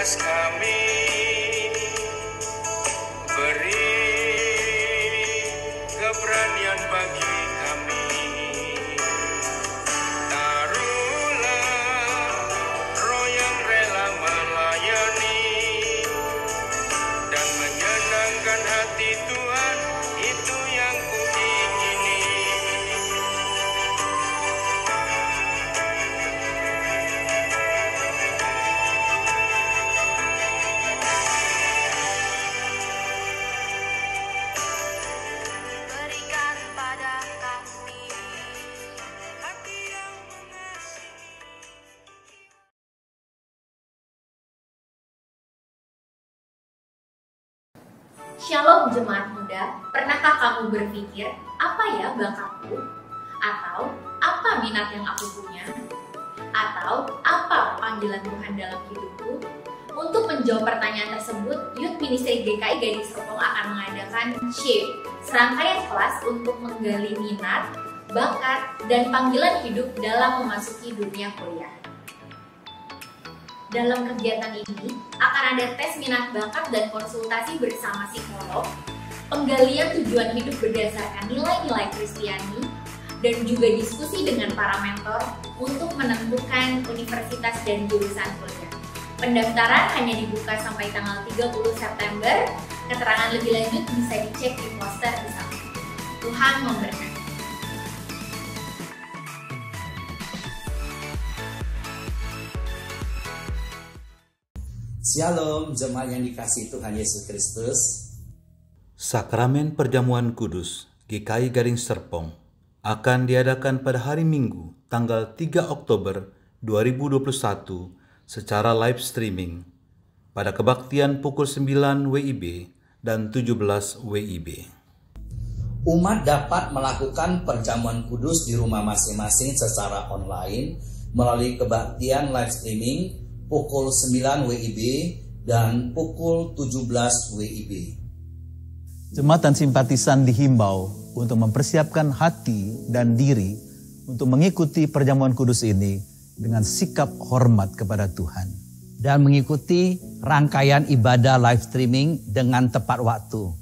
tugas kami, beri keberanian bagi kami. Taruhlah roh yang rela melayani dan menyenangkan hati Tuhan, itu yang kuingini. Berikan pada kami hati yang mengasihi. Shalom jemaat muda, pernahkah kamu berpikir, apa ya bakatku? Atau apa minat yang aku punya? Atau apa panggilan Tuhan dalam hidupku? Untuk menjawab pertanyaan tersebut, Youth Ministry GKI Gading Serpong akan mengadakan Shape, serangkaian kelas untuk menggali minat, bakat, dan panggilan hidup dalam memasuki dunia kuliah. Dalam kegiatan ini akan ada tes minat bakat dan konsultasi bersama psikolog, penggalian tujuan hidup berdasarkan nilai-nilai Kristiani, dan juga diskusi dengan para mentor untuk menentukan universitas dan jurusan kuliah. Pendaftaran hanya dibuka sampai tanggal 30 September. Keterangan lebih lanjut bisa dicek di poster di sana. Tuhan memberkati. Shalom, jemaat yang dikasihi Tuhan Yesus Kristus. Sakramen Perjamuan Kudus GKI Gading Serpong akan diadakan pada hari Minggu tanggal 3 Oktober 2021 secara live streaming pada kebaktian pukul 9 WIB dan 17 WIB. Umat dapat melakukan perjamuan kudus di rumah masing-masing secara online melalui kebaktian live streaming pukul 9 WIB dan pukul 17 WIB. Jemaat dan simpatisan dihimbau untuk mempersiapkan hati dan diri untuk mengikuti perjamuan kudus ini dengan sikap hormat kepada Tuhan. Dan mengikuti rangkaian ibadah live streaming dengan tepat waktu.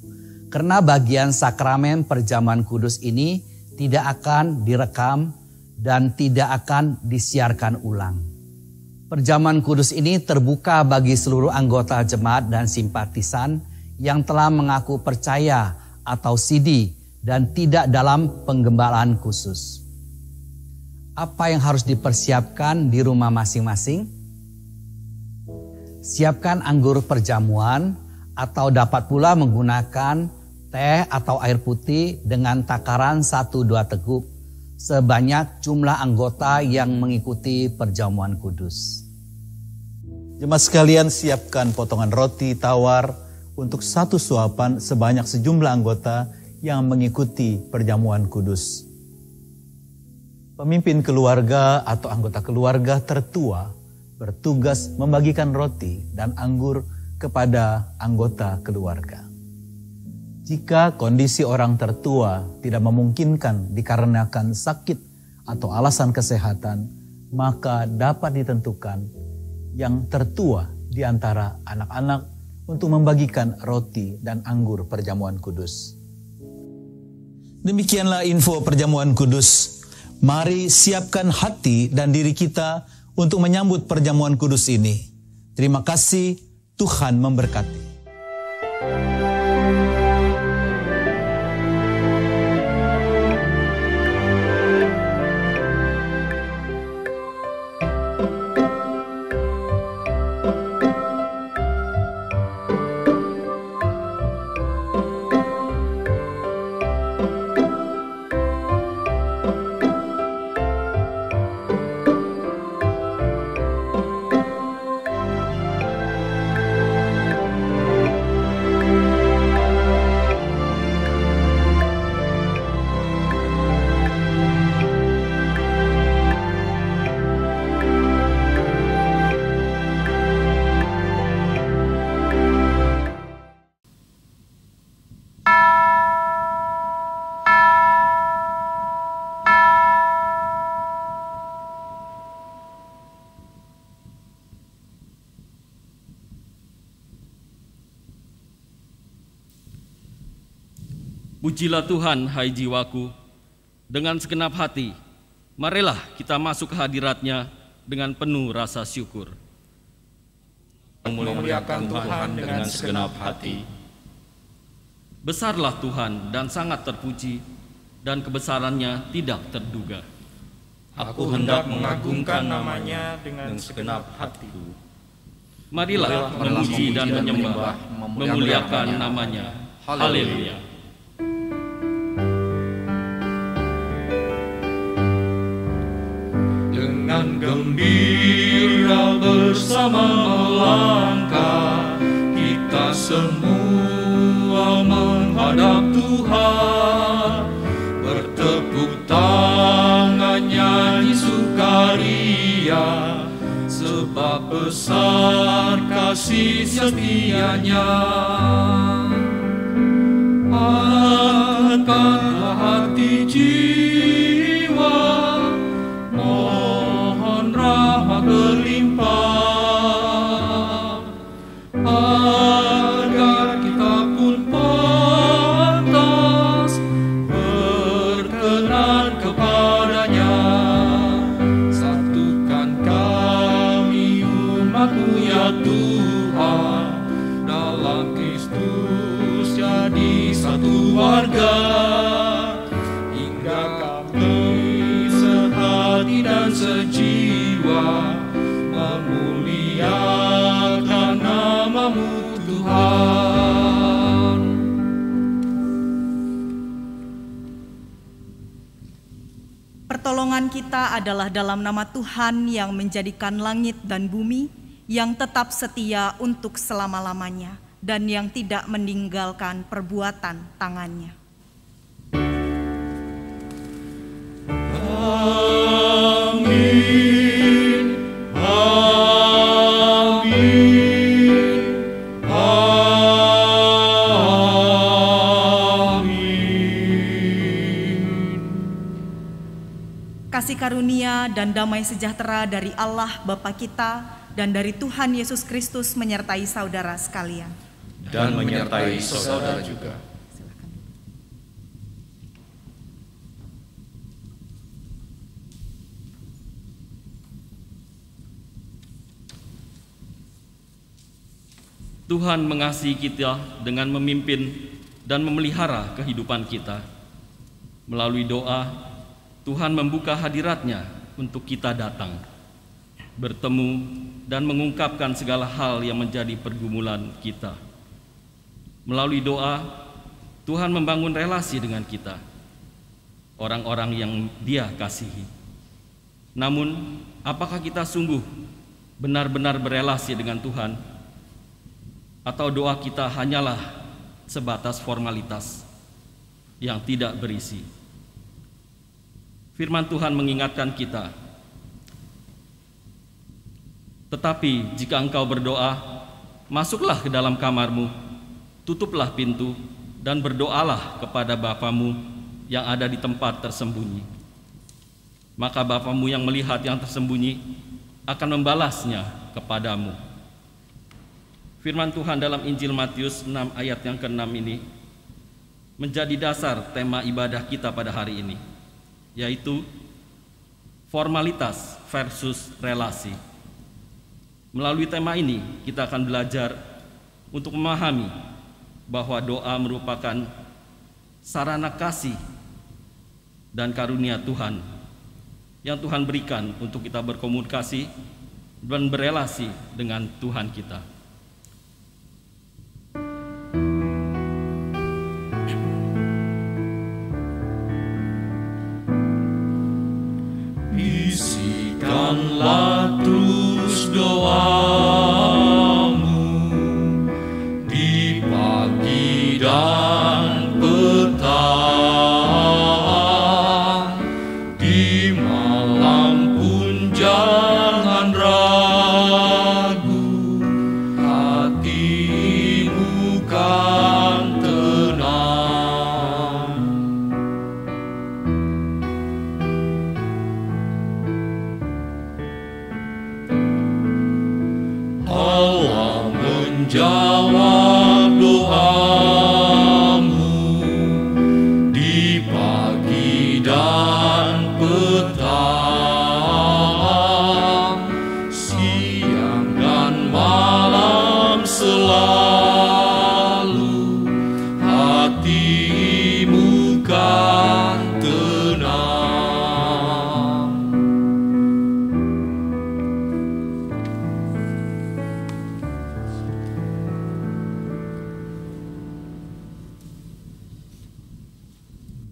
Karena bagian sakramen perjamuan kudus ini tidak akan direkam dan tidak akan disiarkan ulang. Perjamuan kudus ini terbuka bagi seluruh anggota jemaat dan simpatisan yang telah mengaku percaya atau sidi dan tidak dalam penggembalaan khusus. Apa yang harus dipersiapkan di rumah masing-masing? Siapkan anggur perjamuan atau dapat pula menggunakan teh atau air putih dengan takaran 1-2 teguk sebanyak jumlah anggota yang mengikuti perjamuan kudus. Jemaat sekalian, siapkan potongan roti tawar untuk 1 suapan sebanyak sejumlah anggota yang mengikuti perjamuan kudus. Pemimpin keluarga atau anggota keluarga tertua bertugas membagikan roti dan anggur kepada anggota keluarga. Jika kondisi orang tertua tidak memungkinkan dikarenakan sakit atau alasan kesehatan, maka dapat ditentukan yang tertua di antara anak-anak untuk membagikan roti dan anggur perjamuan kudus. Demikianlah info perjamuan kudus. Mari siapkan hati dan diri kita untuk menyambut perjamuan kudus ini. Terima kasih, Tuhan memberkati. Pujilah Tuhan, hai jiwaku, dengan segenap hati. Marilah kita masuk ke hadirat-Nya dengan penuh rasa syukur. Memuliakan Tuhan dengan segenap hati. Besarlah Tuhan dan sangat terpuji, dan kebesaran-Nya tidak terduga. Aku hendak mengagungkan nama-Nya dengan segenap hatiku. Marilah memuji dan menyembah, memuliakan nama-Nya. Haleluya. Dengan gembira bersama melangkah, kita semua menghadap Tuhan. Bertepuk tangan nyanyi sukaria, sebab besar kasih setia-Nya. Angkatlah hati jiwa, mohon rahmat berlimpah, agar kita pun pantas berkenan kepada-Nya. Satukan kami umat-Mu ya Tuhan, dalam Kristus jadi satu warga, hingga kami sehati dan sejiwa memuliakan nama-Mu Tuhan. Pertolongan kita adalah dalam nama Tuhan yang menjadikan langit dan bumi, yang tetap setia untuk selama-lamanya, dan yang tidak meninggalkan perbuatan tangan-Nya. Amin, amin, amin. Kasih karunia dan damai sejahtera dari Allah Bapa kita dan dari Tuhan Yesus Kristus menyertai saudara sekalian. Dan menyertai saudara juga. Tuhan mengasihi kita dengan memimpin dan memelihara kehidupan kita. Melalui doa, Tuhan membuka hadirat-Nya untuk kita datang, bertemu dan mengungkapkan segala hal yang menjadi pergumulan kita. Melalui doa, Tuhan membangun relasi dengan kita, orang-orang yang Dia kasihi. Namun, apakah kita sungguh benar-benar berelasi dengan Tuhan? Atau doa kita hanyalah sebatas formalitas yang tidak berisi? Firman Tuhan mengingatkan kita, tetapi jika engkau berdoa, masuklah ke dalam kamarmu, tutuplah pintu, dan berdoalah kepada Bapamu yang ada di tempat tersembunyi. Maka Bapamu yang melihat yang tersembunyi akan membalasnya kepadamu. Firman Tuhan dalam Injil Matius 6 ayat yang ke-6 ini menjadi dasar tema ibadah kita pada hari ini, yaitu formalitas versus relasi. Melalui tema ini kita akan belajar untuk memahami bahwa doa merupakan sarana kasih dan karunia Tuhan yang Tuhan berikan untuk kita berkomunikasi dan berelasi dengan Tuhan kita. Bisikanlah terus doamu di pagi dan petang, di malam pun jangan ragu, hatimu kan tenang. Allah menjawab doamu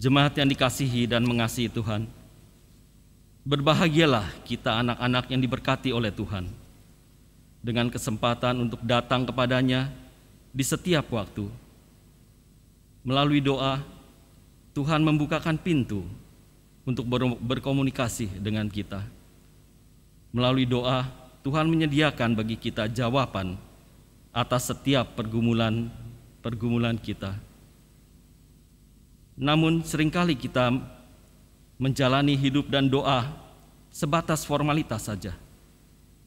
Jemaat yang dikasihi dan mengasihi Tuhan, berbahagialah kita anak-anak yang diberkati oleh Tuhan, dengan kesempatan untuk datang kepadanya di setiap waktu. Melalui doa, Tuhan membukakan pintu untuk berkomunikasi dengan kita. Melalui doa, Tuhan menyediakan bagi kita jawaban atas setiap pergumulan kita. Namun seringkali kita menjalani hidup dan doa sebatas formalitas saja,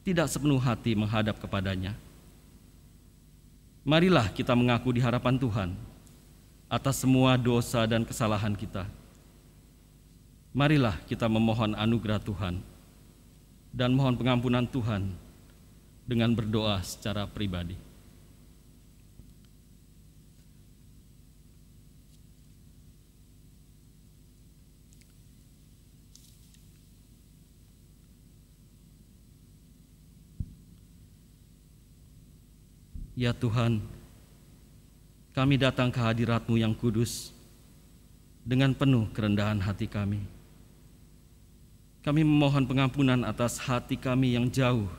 tidak sepenuh hati menghadap kepadanya. Marilah kita mengaku di hadapan Tuhan atas semua dosa dan kesalahan kita. Marilah kita memohon anugerah Tuhan dan mohon pengampunan Tuhan dengan berdoa secara pribadi. Ya Tuhan, kami datang ke hadirat-Mu yang kudus dengan penuh kerendahan hati kami. Kami memohon pengampunan atas hati kami yang jauh,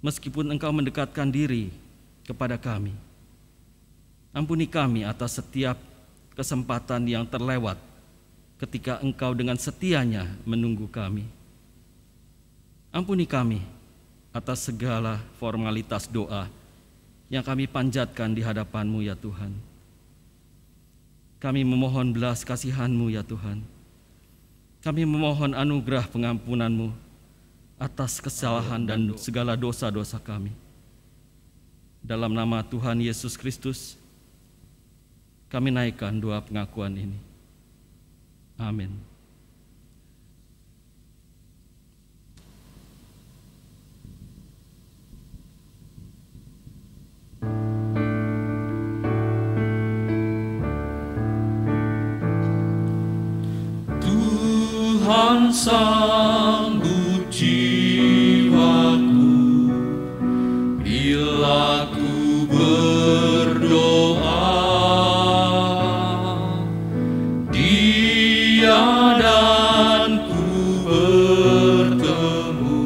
meskipun Engkau mendekatkan diri kepada kami. Ampuni kami atas setiap kesempatan yang terlewat ketika Engkau dengan setianya menunggu kami. Ampuni kami atas segala formalitas doa yang kami panjatkan di hadapan-Mu ya Tuhan. Kami memohon belas kasihan-Mu ya Tuhan. Kami memohon anugerah pengampunan-Mu atas kesalahan dan segala dosa-dosa kami. Dalam nama Tuhan Yesus Kristus, kami naikkan doa pengakuan ini. Amin. Tuhan sambut jiwaku bila ku berdoa. Dia dan ku bertemu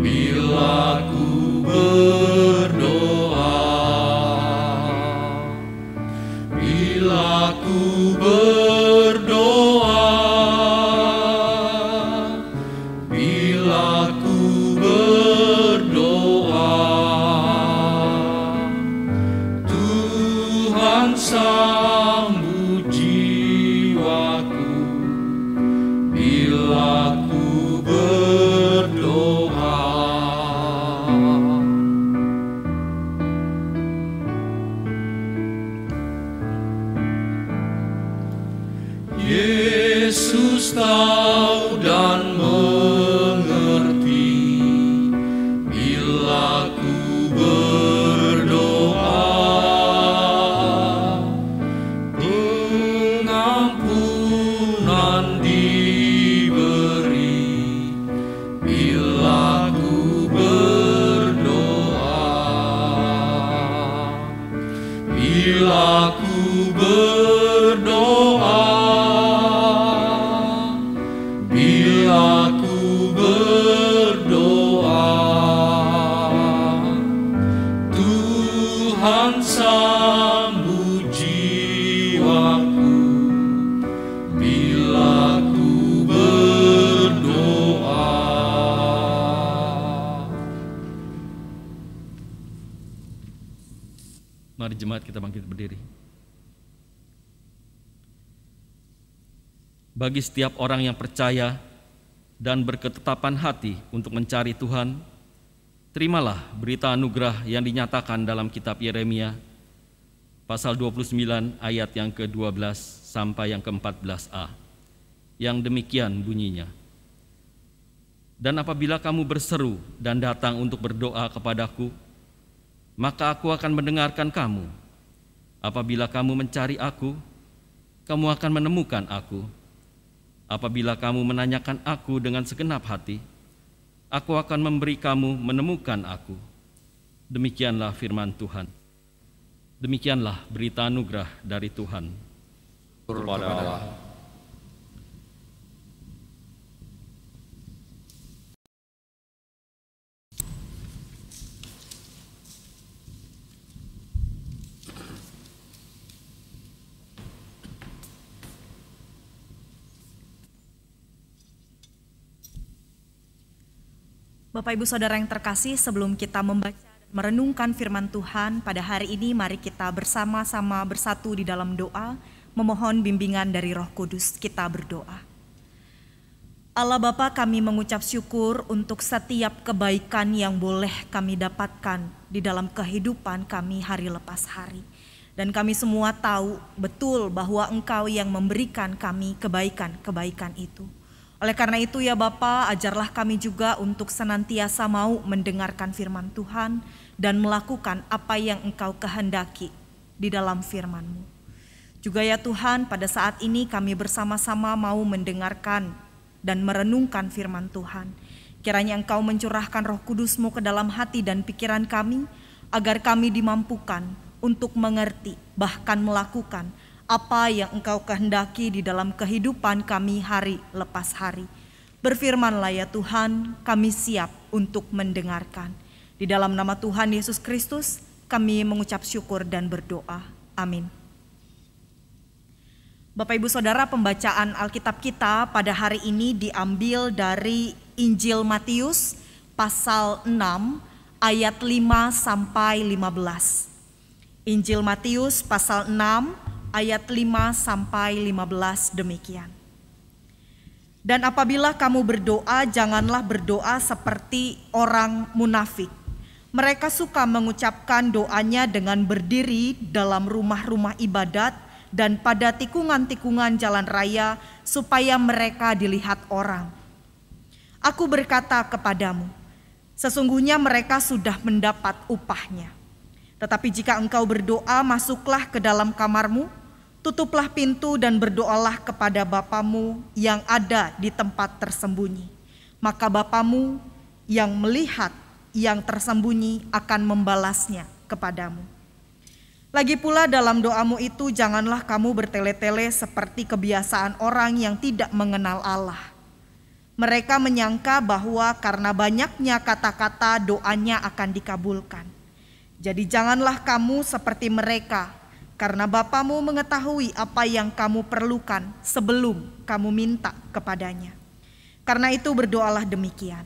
bila ku berdoa. Bila ku berdoa, bila ku berdoa, Tuhan sambut jiwaku bila ku berdoa. Yesus tahu dan mengerti bila ku berdoa. Pengampunan diberi bila ku berdoa. Bila ku berdoa, bila ku berdoa, Tuhan sambut jiwaku bila ku berdoa. Mari jemaat kita bangkit berdiri. Bagi setiap orang yang percaya dan berketetapan hati untuk mencari Tuhan, terimalah berita anugerah yang dinyatakan dalam kitab Yeremia, pasal 29 ayat yang ke-12 sampai yang ke-14a, yang demikian bunyinya. Dan apabila kamu berseru dan datang untuk berdoa kepadaku, maka aku akan mendengarkan kamu. Apabila kamu mencari aku, kamu akan menemukan aku. Apabila kamu menanyakan aku dengan segenap hati, aku akan memberi kamu menemukan aku. Demikianlah firman Tuhan. Demikianlah berita anugerah dari Tuhan. kepada Allah. Bapak Ibu Saudara yang terkasih, sebelum kita membaca dan merenungkan firman Tuhan pada hari ini, mari kita bersama-sama bersatu di dalam doa, memohon bimbingan dari Roh Kudus. Kita berdoa. Allah Bapa, kami mengucap syukur untuk setiap kebaikan yang boleh kami dapatkan di dalam kehidupan kami hari lepas hari. Dan kami semua tahu betul bahwa Engkau yang memberikan kami kebaikan-kebaikan itu. Oleh karena itu ya Bapa, ajarlah kami juga untuk senantiasa mau mendengarkan firman Tuhan dan melakukan apa yang Engkau kehendaki di dalam firman-Mu. Juga ya Tuhan, pada saat ini kami bersama-sama mau mendengarkan dan merenungkan firman Tuhan. Kiranya Engkau mencurahkan Roh Kudus-Mu ke dalam hati dan pikiran kami, agar kami dimampukan untuk mengerti, bahkan melakukan apa yang Engkau kehendaki di dalam kehidupan kami hari lepas hari. Berfirmanlah ya Tuhan, kami siap untuk mendengarkan. Di dalam nama Tuhan Yesus Kristus, kami mengucap syukur dan berdoa. Amin. Bapak Ibu Saudara, pembacaan Alkitab kita pada hari ini diambil dari Injil Matius pasal 6 ayat 5 sampai 15. Injil Matius pasal 6 ayat 5 sampai 15 demikian. Dan apabila kamu berdoa, janganlah berdoa seperti orang munafik. Mereka suka mengucapkan doanya dengan berdiri dalam rumah-rumah ibadat dan pada tikungan-tikungan jalan raya supaya mereka dilihat orang. Aku berkata kepadamu, sesungguhnya mereka sudah mendapat upahnya. Tetapi jika engkau berdoa, masuklah ke dalam kamarmu, tutuplah pintu dan berdoalah kepada Bapamu yang ada di tempat tersembunyi. Maka Bapamu yang melihat yang tersembunyi akan membalasnya kepadamu. Lagi pula dalam doamu itu janganlah kamu bertele-tele seperti kebiasaan orang yang tidak mengenal Allah. Mereka menyangka bahwa karena banyaknya kata-kata doanya akan dikabulkan. Jadi janganlah kamu seperti mereka, karena Bapamu mengetahui apa yang kamu perlukan sebelum kamu minta kepadanya. Karena itu berdoalah demikian.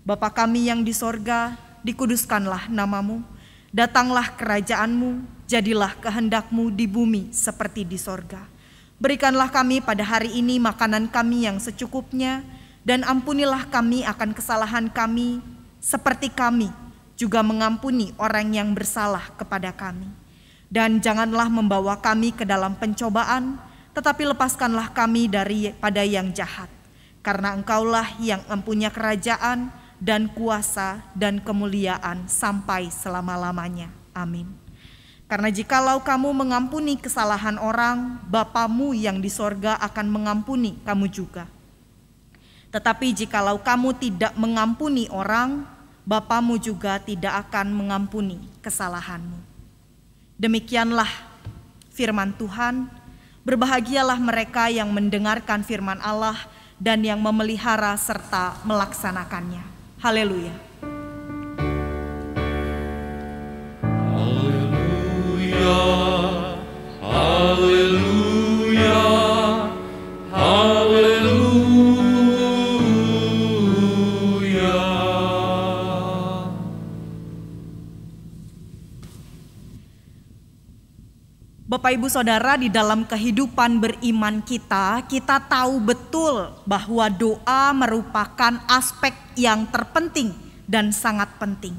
Bapa kami yang di sorga, dikuduskanlah namamu, datanglah kerajaanmu, jadilah kehendakmu di bumi seperti di sorga. Berikanlah kami pada hari ini makanan kami yang secukupnya, dan ampunilah kami akan kesalahan kami, seperti kami juga mengampuni orang yang bersalah kepada kami. Dan janganlah membawa kami ke dalam pencobaan, tetapi lepaskanlah kami daripada yang jahat. Karena Engkaulah yang mempunyai kerajaan dan kuasa dan kemuliaan sampai selama-lamanya. Amin. Karena jikalau kamu mengampuni kesalahan orang, Bapamu yang di sorga akan mengampuni kamu juga. Tetapi jikalau kamu tidak mengampuni orang, Bapamu juga tidak akan mengampuni kesalahanmu. Demikianlah firman Tuhan. Berbahagialah mereka yang mendengarkan firman Allah dan yang memelihara serta melaksanakannya. Haleluya. Haleluya, haleluya, haleluya. Bapak Ibu Saudara, di dalam kehidupan beriman kita tahu betul bahwa doa merupakan aspek yang terpenting dan sangat penting.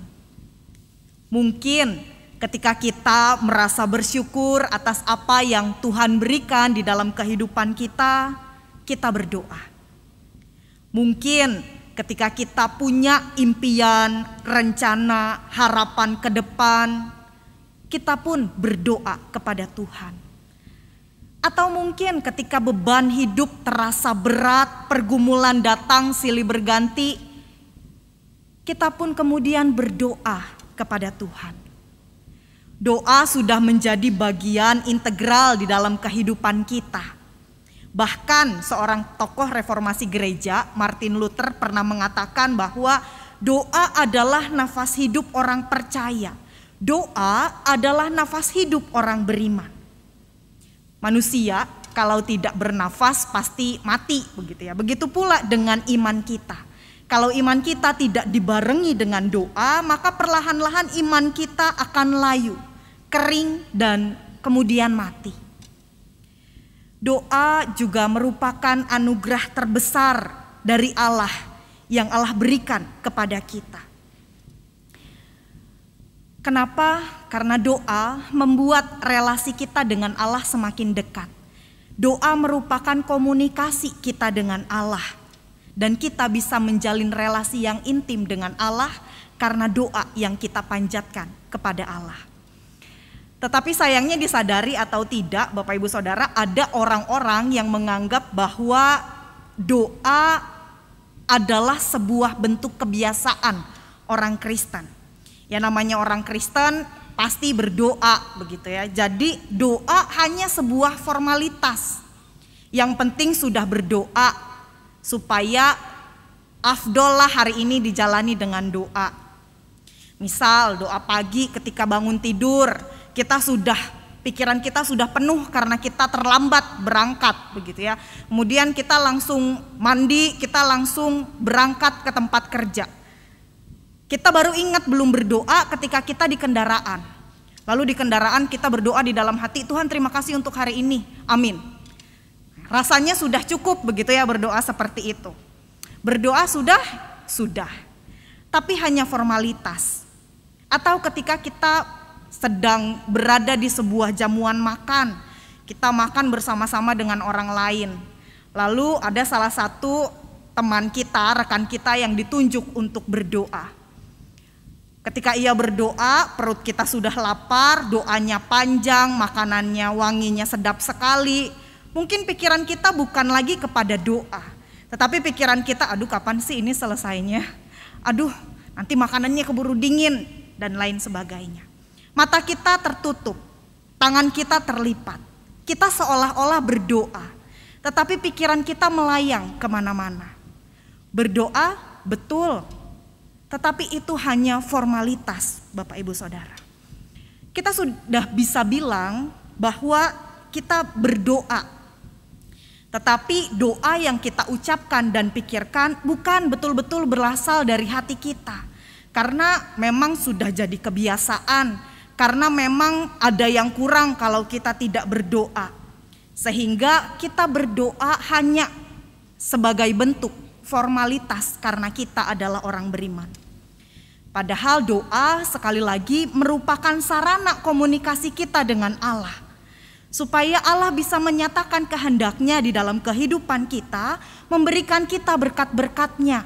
Mungkin ketika kita merasa bersyukur atas apa yang Tuhan berikan di dalam kehidupan kita, kita berdoa. Mungkin ketika kita punya impian, rencana, harapan ke depan, kita pun berdoa kepada Tuhan. Atau mungkin ketika beban hidup terasa berat, pergumulan datang silih berganti, kita pun kemudian berdoa kepada Tuhan. Doa sudah menjadi bagian integral di dalam kehidupan kita. Bahkan seorang tokoh reformasi gereja, Martin Luther, pernah mengatakan bahwa doa adalah nafas hidup orang percaya. Doa adalah nafas hidup orang beriman. Manusia kalau tidak bernafas pasti mati, begitu ya. Begitu pula dengan iman kita. Kalau iman kita tidak dibarengi dengan doa, maka perlahan-lahan iman kita akan layu, kering, dan kemudian mati. Doa juga merupakan anugerah terbesar dari Allah yang Allah berikan kepada kita. Kenapa? Karena doa membuat relasi kita dengan Allah semakin dekat. Doa merupakan komunikasi kita dengan Allah. Dan kita bisa menjalin relasi yang intim dengan Allah karena doa yang kita panjatkan kepada Allah. Tetapi sayangnya disadari atau tidak, Bapak Ibu Saudara, ada orang-orang yang menganggap bahwa doa adalah sebuah bentuk kebiasaan orang Kristen. Ya, namanya orang Kristen pasti berdoa, begitu ya. Jadi doa hanya sebuah formalitas. Yang penting sudah berdoa supaya afdol lah hari ini dijalani dengan doa. Misal doa pagi ketika bangun tidur, pikiran kita sudah penuh karena kita terlambat berangkat, begitu ya. Kemudian kita langsung mandi, kita langsung berangkat ke tempat kerja. Kita baru ingat belum berdoa ketika kita di kendaraan. Lalu di kendaraan kita berdoa di dalam hati, Tuhan terima kasih untuk hari ini, amin. Rasanya sudah cukup, begitu ya, berdoa seperti itu. Berdoa sudah. Tapi hanya formalitas. Atau ketika kita sedang berada di sebuah jamuan makan, kita makan bersama-sama dengan orang lain. Lalu ada salah satu teman kita, rekan kita yang ditunjuk untuk berdoa. Ketika ia berdoa, perut kita sudah lapar, doanya panjang, makanannya wanginya sedap sekali. Mungkin pikiran kita bukan lagi kepada doa, tetapi pikiran kita, aduh kapan sih ini selesainya? Aduh, nanti makanannya keburu dingin dan lain sebagainya. Mata kita tertutup, tangan kita terlipat. Kita seolah-olah berdoa, tetapi pikiran kita melayang kemana-mana. Berdoa betul, tetapi itu hanya formalitas, Bapak Ibu Saudara. Kita sudah bisa bilang bahwa kita berdoa, tetapi doa yang kita ucapkan dan pikirkan bukan betul-betul berasal dari hati kita. Karena memang sudah jadi kebiasaan, karena memang ada yang kurang kalau kita tidak berdoa. Sehingga kita berdoa hanya sebagai bentuk formalitas karena kita adalah orang beriman. Padahal doa sekali lagi merupakan sarana komunikasi kita dengan Allah. Supaya Allah bisa menyatakan kehendaknya di dalam kehidupan kita, memberikan kita berkat-berkatnya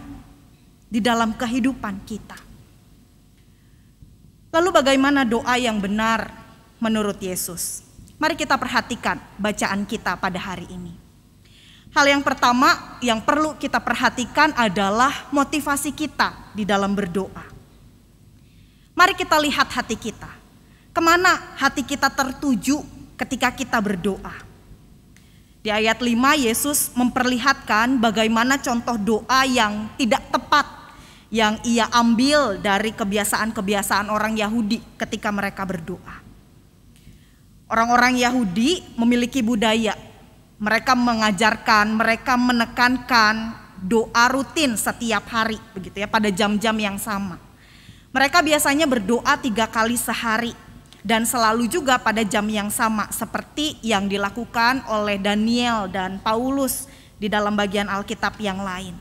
di dalam kehidupan kita. Lalu bagaimana doa yang benar menurut Yesus? Mari kita perhatikan bacaan kita pada hari ini. Hal yang pertama yang perlu kita perhatikan adalah motivasi kita di dalam berdoa. Mari kita lihat hati kita. Kemana hati kita tertuju ketika kita berdoa? Di ayat 5 Yesus memperlihatkan bagaimana contoh doa yang tidak tepat yang ia ambil dari kebiasaan-kebiasaan orang Yahudi ketika mereka berdoa. Orang-orang Yahudi memiliki budaya. Mereka mengajarkan, mereka menekankan doa rutin setiap hari, begitu ya, pada jam-jam yang sama. Mereka biasanya berdoa 3 kali sehari. Dan selalu juga pada jam yang sama seperti yang dilakukan oleh Daniel dan Paulus di dalam bagian Alkitab yang lain.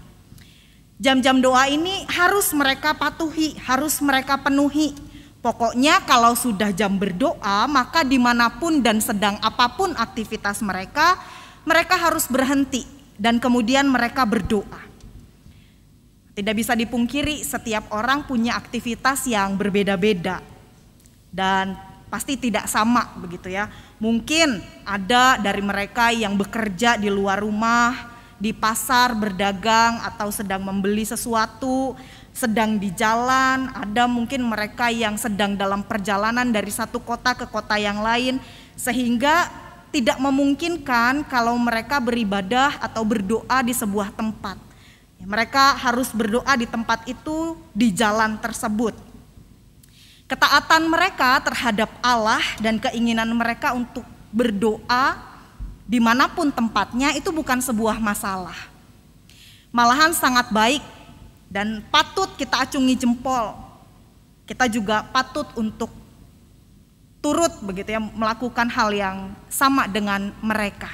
Jam-jam doa ini harus mereka patuhi, harus mereka penuhi. Pokoknya kalau sudah jam berdoa, maka dimanapun dan sedang apapun aktivitas mereka, mereka harus berhenti dan kemudian mereka berdoa. Tidak bisa dipungkiri setiap orang punya aktivitas yang berbeda-beda. Dan pasti tidak sama, begitu ya. Mungkin ada dari mereka yang bekerja di luar rumah, di pasar berdagang atau sedang membeli sesuatu, sedang di jalan. Ada mungkin mereka yang sedang dalam perjalanan dari satu kota ke kota yang lain, sehingga tidak memungkinkan kalau mereka beribadah atau berdoa di sebuah tempat. Mereka harus berdoa di tempat itu, di jalan tersebut. Ketaatan mereka terhadap Allah dan keinginan mereka untuk berdoa dimanapun tempatnya itu bukan sebuah masalah. Malahan sangat baik dan patut kita acungi jempol. Kita juga patut untuk turut begitu ya, melakukan hal yang sama dengan mereka.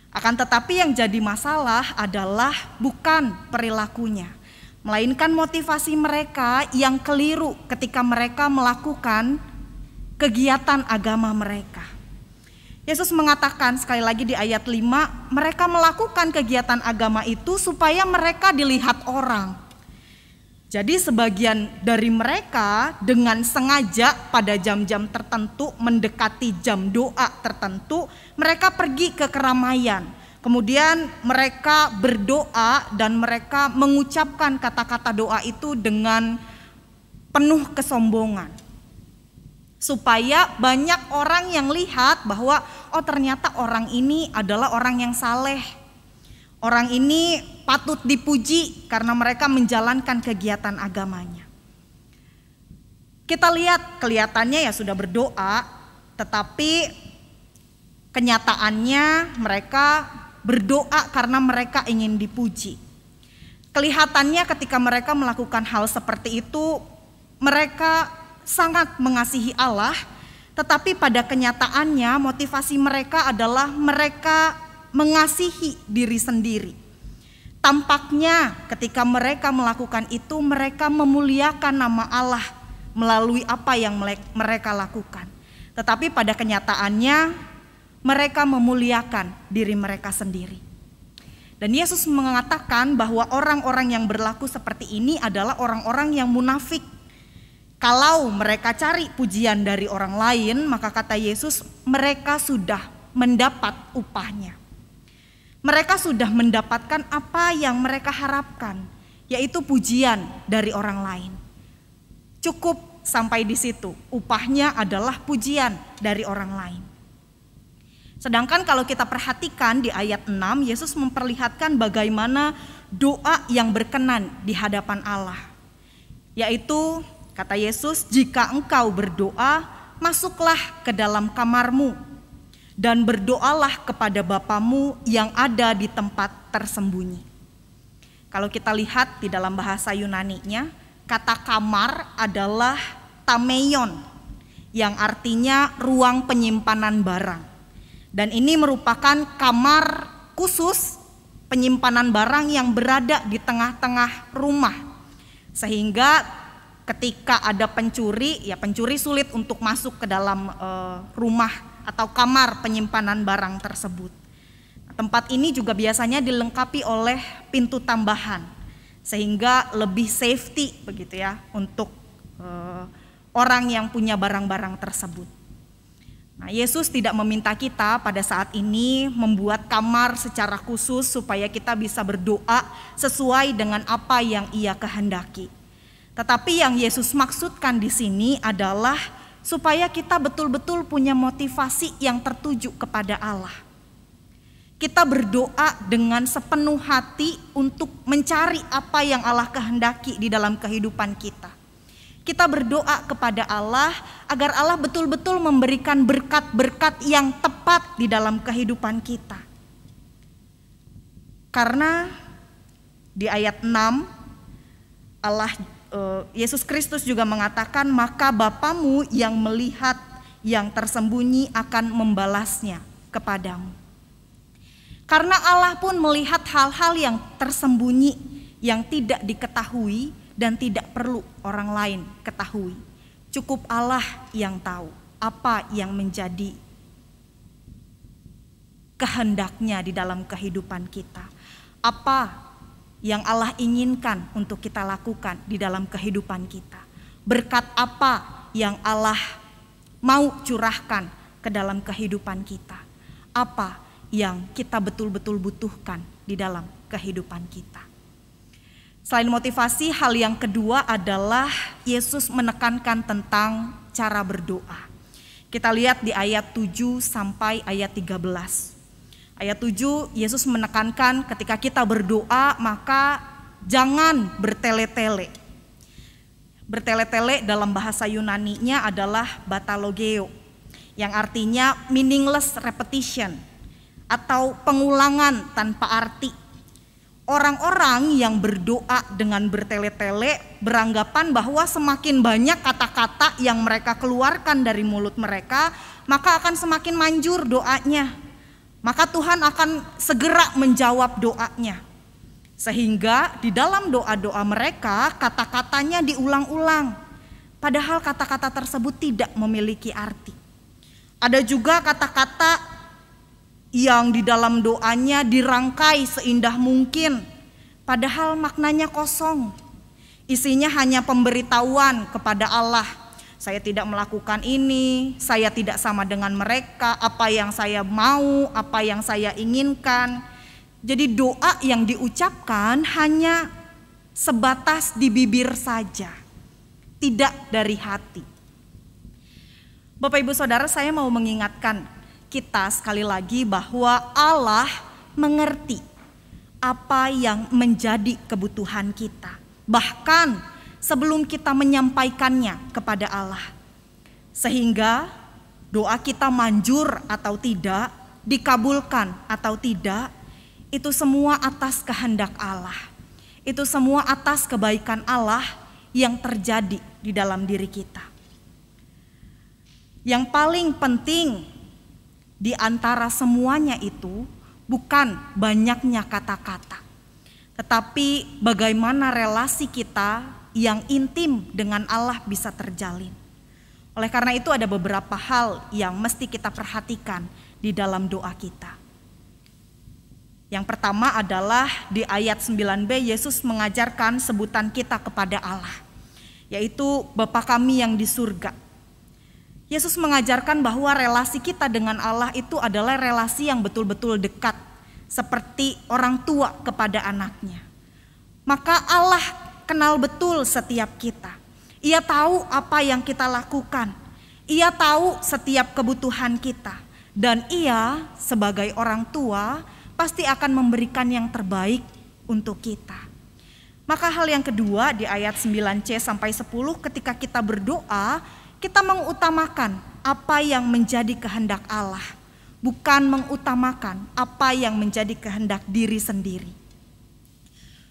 Akan tetapi yang jadi masalah adalah bukan perilakunya, melainkan motivasi mereka yang keliru ketika mereka melakukan kegiatan agama mereka. Yesus mengatakan sekali lagi di ayat 5, mereka melakukan kegiatan agama itu supaya mereka dilihat orang. Jadi sebagian dari mereka dengan sengaja pada jam-jam tertentu mendekati jam doa tertentu, mereka pergi ke keramaian. Kemudian mereka berdoa dan mereka mengucapkan kata-kata doa itu dengan penuh kesombongan. Supaya banyak orang yang lihat bahwa oh ternyata orang ini adalah orang yang saleh. Orang ini patut dipuji karena mereka menjalankan kegiatan agamanya. Kita lihat kelihatannya ya sudah berdoa, tetapi kenyataannya mereka berdoa karena mereka ingin dipuji. Kelihatannya ketika mereka melakukan hal seperti itu, mereka sangat mengasihi Allah, tetapi pada kenyataannya motivasi mereka adalah mereka mengasihi diri sendiri. Tampaknya ketika mereka melakukan itu, mereka memuliakan nama Allah melalui apa yang mereka lakukan. Tetapi pada kenyataannya mereka memuliakan diri mereka sendiri. Dan Yesus mengatakan bahwa orang-orang yang berlaku seperti ini adalah orang-orang yang munafik. Kalau mereka cari pujian dari orang lain, maka kata Yesus, mereka sudah mendapat upahnya. Mereka sudah mendapatkan apa yang mereka harapkan, yaitu pujian dari orang lain. Cukup sampai di situ, upahnya adalah pujian dari orang lain. Sedangkan kalau kita perhatikan di ayat 6, Yesus memperlihatkan bagaimana doa yang berkenan di hadapan Allah. Yaitu, kata Yesus, jika engkau berdoa, masuklah ke dalam kamarmu dan berdoalah kepada Bapamu yang ada di tempat tersembunyi. Kalau kita lihat di dalam bahasa Yunani-nya, kata kamar adalah tameion, yang artinya ruang penyimpanan barang. Dan ini merupakan kamar khusus penyimpanan barang yang berada di tengah-tengah rumah. Sehingga ketika ada pencuri, ya pencuri sulit untuk masuk ke dalam rumah atau kamar penyimpanan barang tersebut. Tempat ini juga biasanya dilengkapi oleh pintu tambahan sehingga lebih safety begitu ya untuk orang yang punya barang-barang tersebut. Nah, Yesus tidak meminta kita pada saat ini membuat kamar secara khusus supaya kita bisa berdoa sesuai dengan apa yang Ia kehendaki. Tetapi yang Yesus maksudkan di sini adalah supaya kita betul-betul punya motivasi yang tertuju kepada Allah. Kita berdoa dengan sepenuh hati untuk mencari apa yang Allah kehendaki di dalam kehidupan kita. Kita berdoa kepada Allah agar Allah betul-betul memberikan berkat-berkat yang tepat di dalam kehidupan kita. Karena di ayat 6 Yesus Kristus juga mengatakan, maka Bapamu yang melihat yang tersembunyi akan membalasnya kepadamu. Karena Allah pun melihat hal-hal yang tersembunyi yang tidak diketahui dan tidak perlu orang lain ketahui. Cukup Allah yang tahu apa yang menjadi kehendaknya di dalam kehidupan kita. Apa yang Allah inginkan untuk kita lakukan di dalam kehidupan kita. Berkat apa yang Allah mau curahkan ke dalam kehidupan kita. Apa yang kita betul-betul butuhkan di dalam kehidupan kita. Selain motivasi, hal yang kedua adalah Yesus menekankan tentang cara berdoa. Kita lihat di ayat 7 sampai ayat 13. Ayat 7, Yesus menekankan ketika kita berdoa maka jangan bertele-tele. Bertele-tele dalam bahasa Yunani-nya adalah batalogeo, yang artinya meaningless repetition atau pengulangan tanpa arti. Orang-orang yang berdoa dengan bertele-tele beranggapan bahwa semakin banyak kata-kata yang mereka keluarkan dari mulut mereka, maka akan semakin manjur doanya. Maka Tuhan akan segera menjawab doanya. Sehingga di dalam doa-doa mereka kata-katanya diulang-ulang. Padahal kata-kata tersebut tidak memiliki arti. Ada juga kata-kata yang di dalam doanya dirangkai seindah mungkin, padahal maknanya kosong. Isinya hanya pemberitahuan kepada Allah. Saya tidak melakukan ini, saya tidak sama dengan mereka, apa yang saya mau, apa yang saya inginkan. Jadi doa yang diucapkan hanya sebatas di bibir saja, tidak dari hati. Bapak Ibu Saudara, saya mau mengingatkan kita sekali lagi bahwa Allah mengerti apa yang menjadi kebutuhan kita. Bahkan sebelum kita menyampaikannya kepada Allah. Sehingga doa kita manjur atau tidak, dikabulkan atau tidak, itu semua atas kehendak Allah. Itu semua atas kebaikan Allah yang terjadi di dalam diri kita. Yang paling penting di antara semuanya itu bukan banyaknya kata-kata, tetapi bagaimana relasi kita yang intim dengan Allah bisa terjalin. Oleh karena itu ada beberapa hal yang mesti kita perhatikan di dalam doa kita. Yang pertama adalah di ayat 9b Yesus mengajarkan sebutan kita kepada Allah, yaitu Bapa kami yang di surga. Yesus mengajarkan bahwa relasi kita dengan Allah itu adalah relasi yang betul-betul dekat, seperti orang tua kepada anaknya. Maka Allah kenal betul setiap kita. Ia tahu apa yang kita lakukan. Ia tahu setiap kebutuhan kita. Dan Ia sebagai orang tua pasti akan memberikan yang terbaik untuk kita. Maka hal yang kedua di ayat 9c sampai 10 ketika kita berdoa, kita mengutamakan apa yang menjadi kehendak Allah, bukan mengutamakan apa yang menjadi kehendak diri sendiri.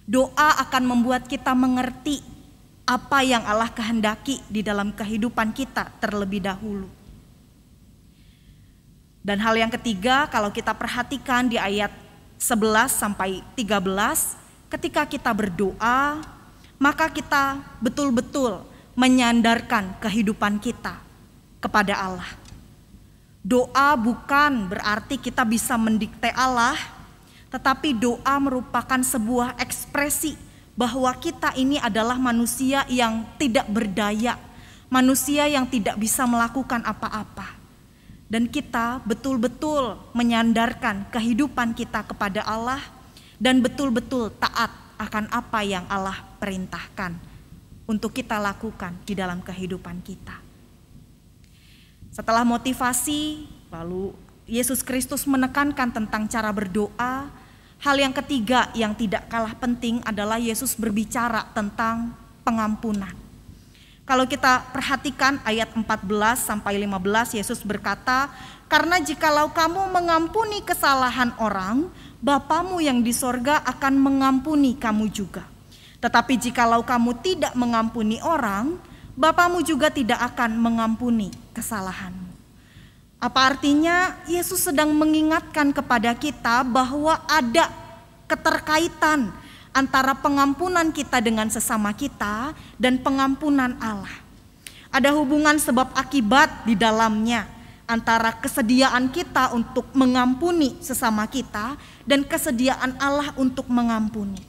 Doa akan membuat kita mengerti apa yang Allah kehendaki di dalam kehidupan kita terlebih dahulu. Dan hal yang ketiga, kalau kita perhatikan di ayat 11 sampai 13, ketika kita berdoa, maka kita betul-betul menyandarkan kehidupan kita kepada Allah. Doa bukan berarti kita bisa mendikte Allah, tetapi doa merupakan sebuah ekspresi bahwa kita ini adalah manusia yang tidak berdaya, manusia yang tidak bisa melakukan apa-apa. Dan kita betul-betul menyandarkan kehidupan kita kepada Allah dan betul-betul taat akan apa yang Allah perintahkan untuk kita lakukan di dalam kehidupan kita. Setelah motivasi, lalu Yesus Kristus menekankan tentang cara berdoa. Hal yang ketiga yang tidak kalah penting adalah Yesus berbicara tentang pengampunan. Kalau kita perhatikan ayat 14 sampai 15, Yesus berkata, "Karena jikalau kamu mengampuni kesalahan orang, Bapamu yang di sorga akan mengampuni kamu juga. Tetapi jikalau kamu tidak mengampuni orang, Bapamu juga tidak akan mengampuni kesalahanmu." Apa artinya? Yesus sedang mengingatkan kepada kita bahwa ada keterkaitan antara pengampunan kita dengan sesama kita dan pengampunan Allah. Ada hubungan sebab akibat di dalamnya antara kesediaan kita untuk mengampuni sesama kita dan kesediaan Allah untuk mengampuni.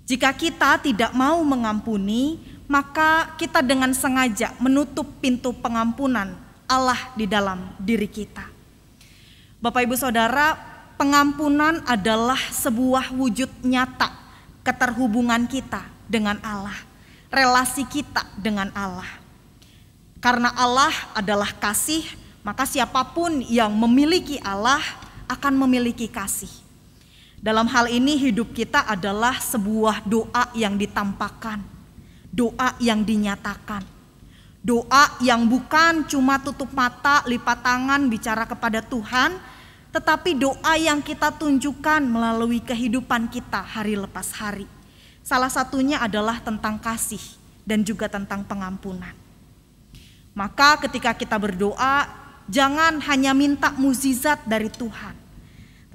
Jika kita tidak mau mengampuni, maka kita dengan sengaja menutup pintu pengampunan Allah di dalam diri kita. Bapak Ibu Saudara, pengampunan adalah sebuah wujud nyata keterhubungan kita dengan Allah, relasi kita dengan Allah. Karena Allah adalah kasih, maka siapapun yang memiliki Allah akan memiliki kasih. Dalam hal ini hidup kita adalah sebuah doa yang ditampakkan, doa yang dinyatakan, doa yang bukan cuma tutup mata, lipat tangan, bicara kepada Tuhan, tetapi doa yang kita tunjukkan melalui kehidupan kita hari lepas hari. Salah satunya adalah tentang kasih dan juga tentang pengampunan. Maka ketika kita berdoa, jangan hanya minta mukjizat dari Tuhan.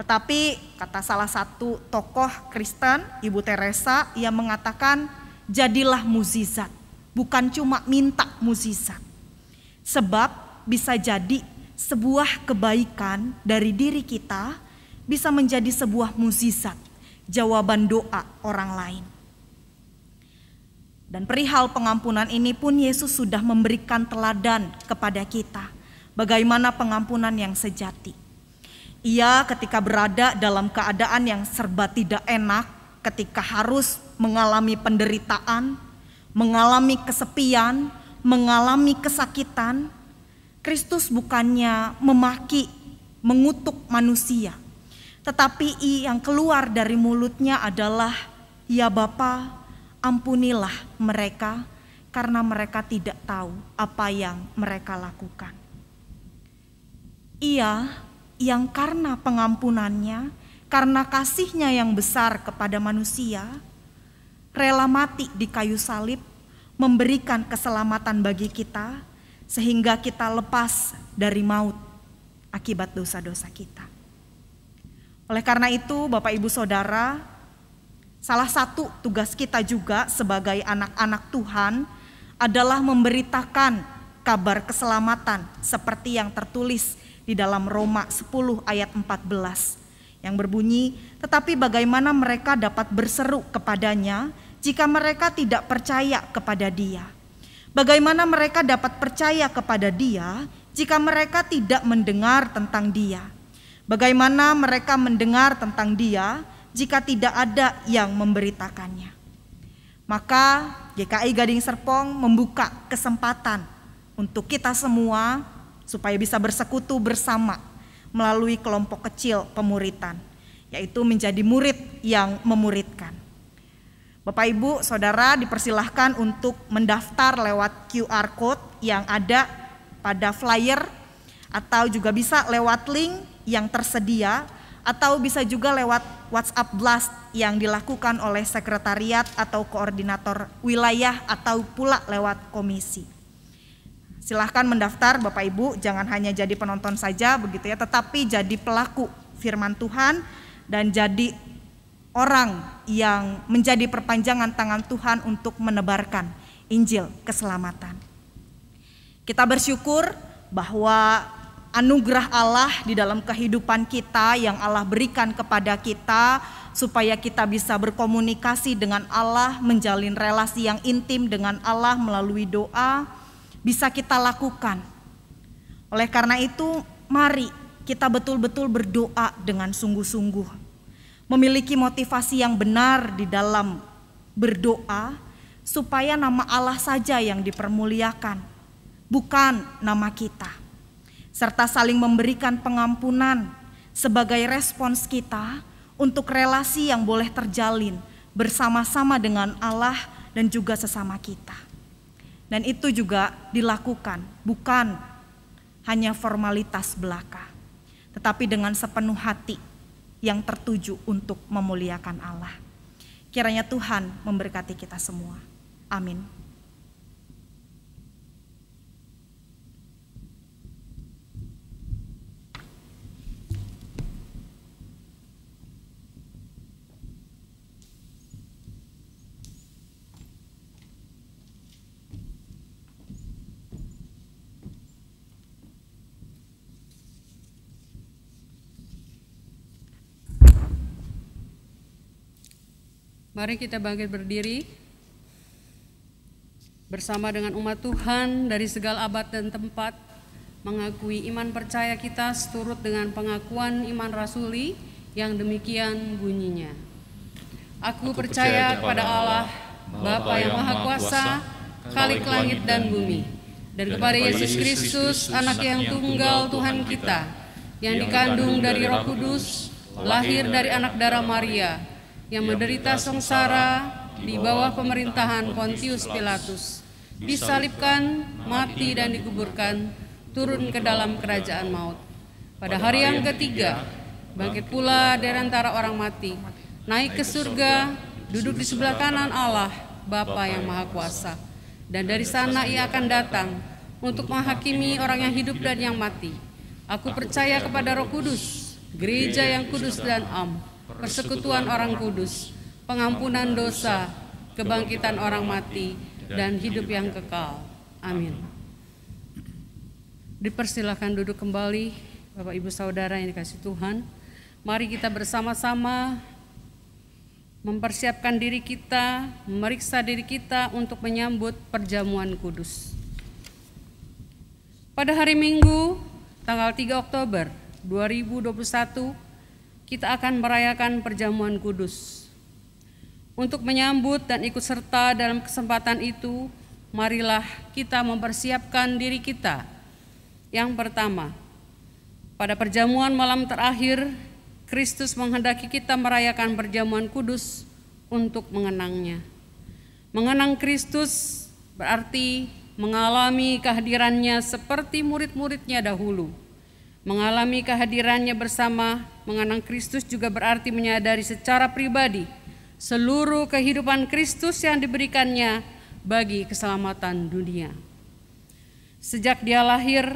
Tetapi kata salah satu tokoh Kristen, Ibu Teresa, ia mengatakan, jadilah mukjizat, bukan cuma minta mukjizat. Sebab bisa jadi sebuah kebaikan dari diri kita bisa menjadi sebuah mukjizat, jawaban doa orang lain. Dan perihal pengampunan ini pun Yesus sudah memberikan teladan kepada kita. Bagaimana pengampunan yang sejati. Ia ketika berada dalam keadaan yang serba tidak enak, ketika harus mengalami penderitaan, mengalami kesepian, mengalami kesakitan, Kristus bukannya memaki, mengutuk manusia. Tetapi yang keluar dari mulutnya adalah, ya Bapa, ampunilah mereka karena mereka tidak tahu apa yang mereka lakukan. Ia yang karena pengampunannya, karena kasihnya yang besar kepada manusia, rela mati di kayu salib, memberikan keselamatan bagi kita, sehingga kita lepas dari maut akibat dosa-dosa kita. Oleh karena itu, Bapak Ibu Saudara, salah satu tugas kita juga sebagai anak-anak Tuhan adalah memberitakan kabar keselamatan seperti yang tertulis di dalam Roma 10 ayat 14 yang berbunyi, tetapi bagaimana mereka dapat berseru kepadanya jika mereka tidak percaya kepada Dia? Bagaimana mereka dapat percaya kepada Dia jika mereka tidak mendengar tentang Dia? Bagaimana mereka mendengar tentang Dia jika tidak ada yang memberitakannya? Maka GKI Gading Serpong membuka kesempatan untuk kita semua supaya bisa bersekutu bersama melalui kelompok kecil pemuritan, yaitu menjadi murid yang memuridkan. Bapak Ibu Saudara dipersilahkan untuk mendaftar lewat QR Code yang ada pada flyer, atau juga bisa lewat link yang tersedia, atau bisa juga lewat WhatsApp Blast yang dilakukan oleh sekretariat atau koordinator wilayah, atau pula lewat komisi. Silahkan mendaftar Bapak Ibu, jangan hanya jadi penonton saja begitu ya, tetapi jadi pelaku firman Tuhan dan jadi orang yang menjadi perpanjangan tangan Tuhan untuk menebarkan Injil keselamatan. Kita bersyukur bahwa anugerah Allah di dalam kehidupan kita yang Allah berikan kepada kita supaya kita bisa berkomunikasi dengan Allah, menjalin relasi yang intim dengan Allah melalui doa, bisa kita lakukan. Oleh karena itu, mari kita betul-betul berdoa dengan sungguh-sungguh. Memiliki motivasi yang benar di dalam berdoa, supaya nama Allah saja yang dipermuliakan, bukan nama kita. Serta saling memberikan pengampunan sebagai respons kita untuk relasi yang boleh terjalin bersama-sama dengan Allah dan juga sesama kita. Dan itu juga dilakukan bukan hanya formalitas belaka, tetapi dengan sepenuh hati yang tertuju untuk memuliakan Allah. Kiranya Tuhan memberkati kita semua. Amin. Mari kita bangkit berdiri bersama dengan umat Tuhan dari segala abad dan tempat, mengakui iman percaya kita seturut dengan pengakuan iman rasuli yang demikian bunyinya. Aku percaya kepada Allah, Bapa yang Maha Kuasa, Khalik langit dan bumi, dan kepada Yesus Kristus, anak yang tunggal Tuhan kita, yang dikandung dari Roh Kudus, lahir dari anak darah Maria, yang menderita sengsara di bawah pemerintahan Pontius Pilatus, disalibkan, mati dan dikuburkan, turun ke dalam kerajaan maut. Pada hari yang ketiga, bangkit pula dari antara orang mati, naik ke surga, duduk di sebelah kanan Allah, Bapa yang Maha Kuasa. Dan dari sana ia akan datang untuk menghakimi orang yang hidup dan yang mati. Aku percaya kepada Roh Kudus, gereja yang kudus dan am, persekutuan orang kudus, pengampunan dosa, kebangkitan orang mati, dan hidup yang kekal. Amin. Dipersilakan duduk kembali, Bapak Ibu Saudara yang dikasihi Tuhan. Mari kita bersama-sama mempersiapkan diri kita, memeriksa diri kita untuk menyambut perjamuan kudus. Pada hari Minggu, tanggal 3 Oktober 2021, kita akan merayakan perjamuan kudus. Untuk menyambut dan ikut serta dalam kesempatan itu, marilah kita mempersiapkan diri kita. Yang pertama, pada perjamuan malam terakhir, Kristus menghendaki kita merayakan perjamuan kudus untuk mengenangnya. Mengenang Kristus berarti mengalami kehadirannya seperti murid-muridnya dahulu. Mengalami kehadirannya bersama mengenang Kristus juga berarti menyadari secara pribadi seluruh kehidupan Kristus yang diberikannya bagi keselamatan dunia. Sejak dia lahir,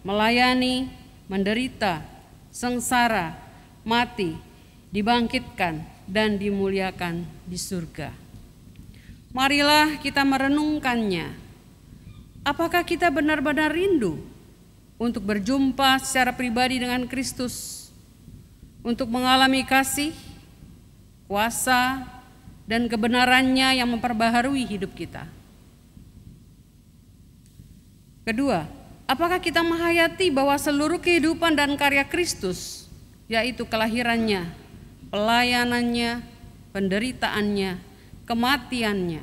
melayani, menderita, sengsara, mati, dibangkitkan, dan dimuliakan di surga. Marilah kita merenungkannya. Apakah kita benar-benar rindu untuk berjumpa secara pribadi dengan Kristus, untuk mengalami kasih, kuasa, dan kebenarannya yang memperbaharui hidup kita? Kedua, apakah kita menghayati bahwa seluruh kehidupan dan karya Kristus, yaitu kelahirannya, pelayanannya, penderitaannya, kematiannya,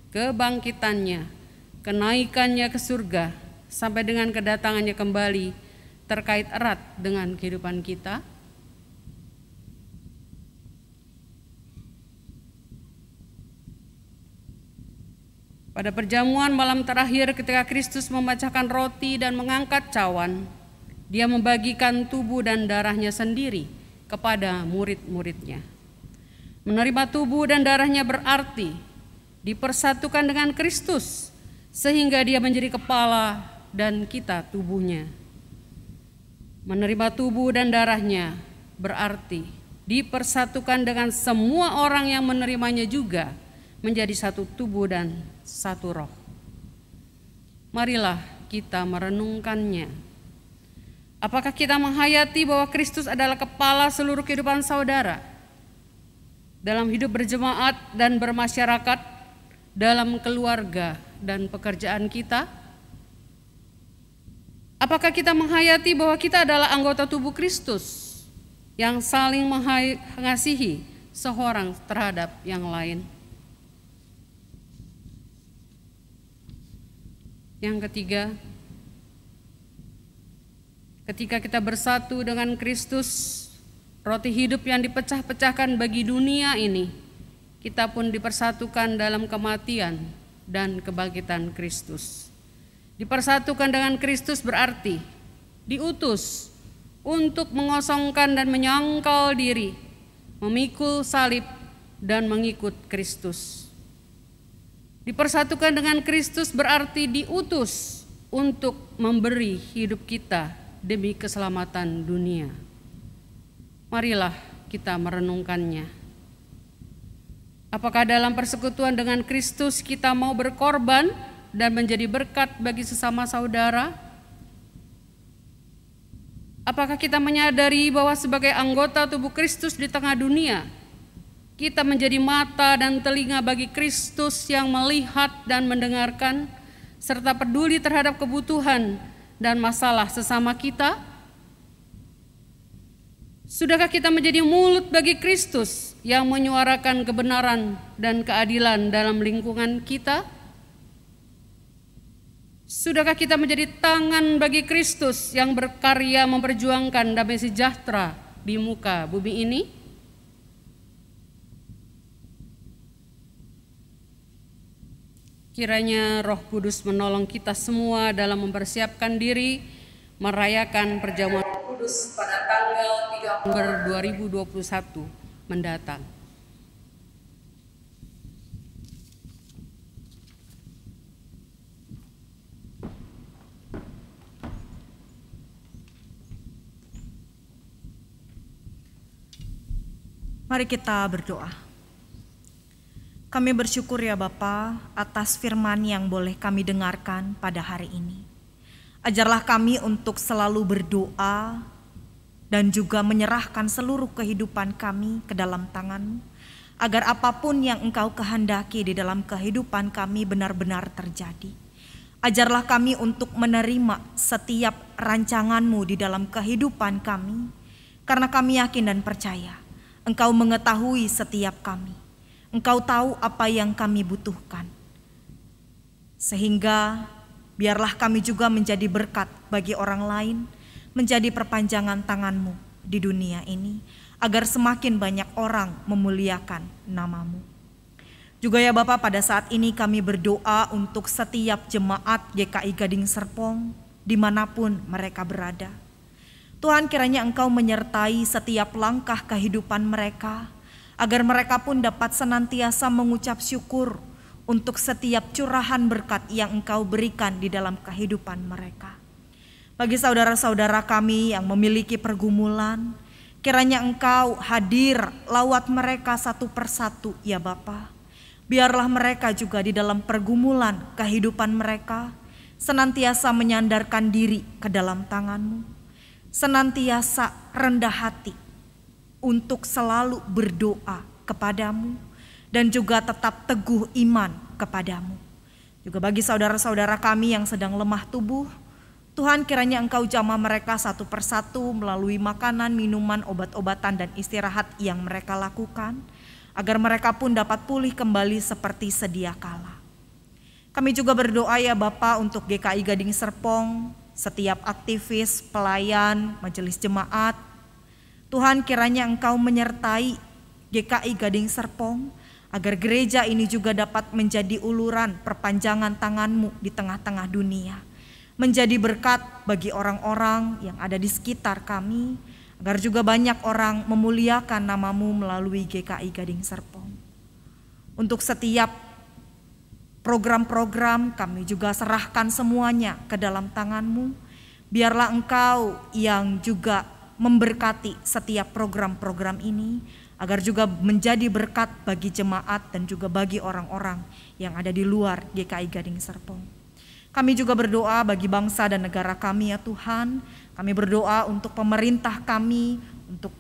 kebangkitannya, kenaikannya ke surga, sampai dengan kedatangannya kembali, terkait erat dengan kehidupan kita? Pada perjamuan malam terakhir ketika Kristus memecahkan roti dan mengangkat cawan, dia membagikan tubuh dan darahnya sendiri kepada murid-muridnya. Menerima tubuh dan darahnya berarti dipersatukan dengan Kristus, sehingga dia menjadi kepala dan kita tubuhnya. Menerima tubuh dan darahnya berarti dipersatukan dengan semua orang yang menerimanya juga menjadi satu tubuh dan satu roh. Marilah kita merenungkannya. Apakah kita menghayati bahwa Kristus adalah kepala seluruh kehidupan saudara? Dalam hidup berjemaat dan bermasyarakat, dalam keluarga dan pekerjaan kita? Apakah kita menghayati bahwa kita adalah anggota tubuh Kristus yang saling mengasihi seorang terhadap yang lain? Yang ketiga, ketika kita bersatu dengan Kristus, roti hidup yang dipecah-pecahkan bagi dunia ini, kita pun dipersatukan dalam kematian dan kebangkitan Kristus. Dipersatukan dengan Kristus berarti diutus untuk mengosongkan dan menyangkal diri, memikul salib dan mengikut Kristus. Dipersatukan dengan Kristus berarti diutus untuk memberi hidup kita demi keselamatan dunia. Marilah kita merenungkannya. Apakah dalam persekutuan dengan Kristus kita mau berkorban dan menjadi berkat bagi sesama saudara? Apakah kita menyadari bahwa sebagai anggota tubuh Kristus di tengah dunia, kita menjadi mata dan telinga bagi Kristus yang melihat dan mendengarkan, serta peduli terhadap kebutuhan dan masalah sesama kita? Sudahkah kita menjadi mulut bagi Kristus yang menyuarakan kebenaran dan keadilan dalam lingkungan kita? Sudahkah kita menjadi tangan bagi Kristus yang berkarya memperjuangkan damai sejahtera di muka bumi ini? Kiranya Roh Kudus menolong kita semua dalam mempersiapkan diri merayakan perjamuan kudus pada tanggal 3 Oktober 2021 mendatang. Mari kita berdoa. Kami bersyukur ya Bapa atas firman yang boleh kami dengarkan pada hari ini. Ajarlah kami untuk selalu berdoa dan juga menyerahkan seluruh kehidupan kami ke dalam tangan-Mu, agar apapun yang Engkau kehendaki di dalam kehidupan kami benar-benar terjadi. Ajarlah kami untuk menerima setiap rancangan-Mu di dalam kehidupan kami, karena kami yakin dan percaya Engkau mengetahui setiap kami. Engkau tahu apa yang kami butuhkan. Sehingga biarlah kami juga menjadi berkat bagi orang lain, menjadi perpanjangan tangan-Mu di dunia ini, agar semakin banyak orang memuliakan nama-Mu. Juga ya Bapa, pada saat ini kami berdoa untuk setiap jemaat GKI Gading Serpong dimanapun mereka berada. Tuhan, kiranya Engkau menyertai setiap langkah kehidupan mereka, agar mereka pun dapat senantiasa mengucap syukur untuk setiap curahan berkat yang Engkau berikan di dalam kehidupan mereka. Bagi saudara-saudara kami yang memiliki pergumulan, kiranya Engkau hadir lawat mereka satu persatu ya Bapa. Biarlah mereka juga di dalam pergumulan kehidupan mereka senantiasa menyandarkan diri ke dalam tangan-Mu, senantiasa rendah hati untuk selalu berdoa kepadamu dan juga tetap teguh iman kepadamu. Juga bagi saudara-saudara kami yang sedang lemah tubuh, Tuhan kiranya Engkau jamah mereka satu persatu melalui makanan, minuman, obat-obatan dan istirahat yang mereka lakukan, agar mereka pun dapat pulih kembali seperti sedia kala. Kami juga berdoa ya Bapa untuk GKI Gading Serpong, setiap aktivis, pelayan, majelis jemaat. Tuhan, kiranya Engkau menyertai GKI Gading Serpong, agar gereja ini juga dapat menjadi uluran perpanjangan tangan-Mu di tengah-tengah dunia, menjadi berkat bagi orang-orang yang ada di sekitar kami, agar juga banyak orang memuliakan nama-Mu melalui GKI Gading Serpong. Untuk setiap program-program kami juga serahkan semuanya ke dalam tangan-Mu. Biarlah Engkau yang juga memberkati setiap program-program ini, agar juga menjadi berkat bagi jemaat dan juga bagi orang-orang yang ada di luar GKI Gading Serpong. Kami juga berdoa bagi bangsa dan negara kami ya Tuhan. Kami berdoa untuk pemerintah kami, untuk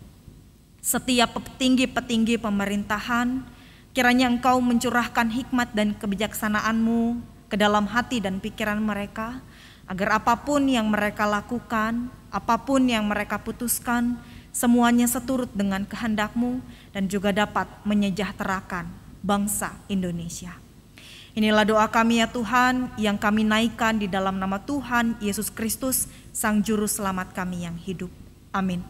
setiap petinggi-petinggi pemerintahan. Kiranya Engkau mencurahkan hikmat dan kebijaksanaan-Mu ke dalam hati dan pikiran mereka, agar apapun yang mereka lakukan, apapun yang mereka putuskan, semuanya seturut dengan kehendak-Mu dan juga dapat menyejahterakan bangsa Indonesia. Inilah doa kami ya Tuhan, yang kami naikkan di dalam nama Tuhan Yesus Kristus, Sang Juru Selamat kami yang hidup. Amin.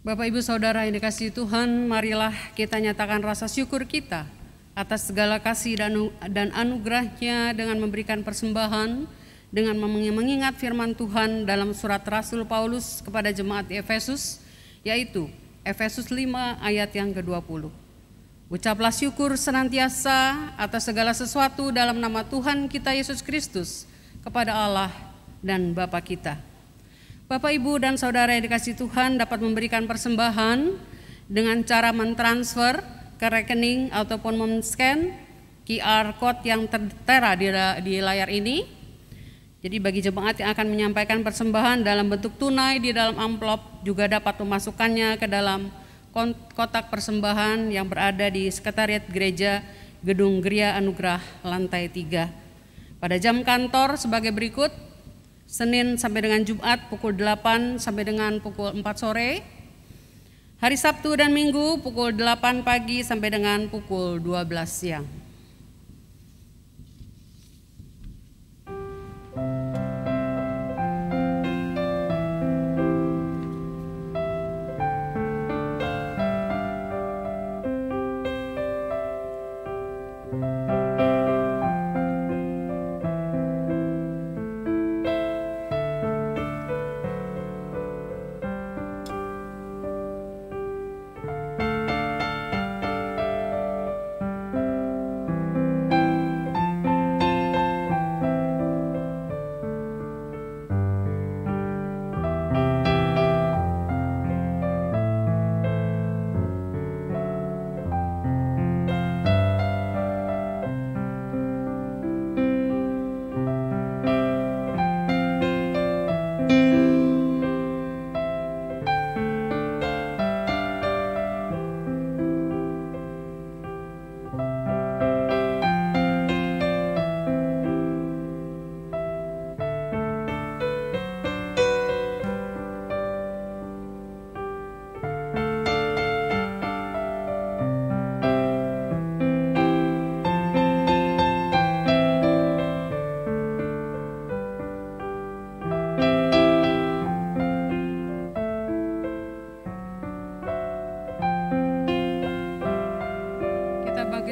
Bapak Ibu Saudara yang dikasihi Tuhan, marilah kita nyatakan rasa syukur kita atas segala kasih dan anugerah-Nya dengan memberikan persembahan, dengan mengingat firman Tuhan dalam surat Rasul Paulus kepada jemaat di Efesus, yaitu Efesus 5 ayat yang ke-20. Ucaplah syukur senantiasa atas segala sesuatu dalam nama Tuhan kita Yesus Kristus kepada Allah dan Bapa kita. Bapak, Ibu, dan Saudara yang dikasihi Tuhan dapat memberikan persembahan dengan cara mentransfer ke rekening ataupun men-scan QR code yang tertera di layar ini. Jadi bagi jemaat yang akan menyampaikan persembahan dalam bentuk tunai di dalam amplop, juga dapat memasukkannya ke dalam kotak persembahan yang berada di Sekretariat Gereja Gedung Gria Anugerah lantai 3. Pada jam kantor sebagai berikut, Senin sampai dengan Jumat pukul 8 sampai dengan pukul 4 sore. Hari Sabtu dan Minggu pukul 8 pagi sampai dengan pukul 12 siang.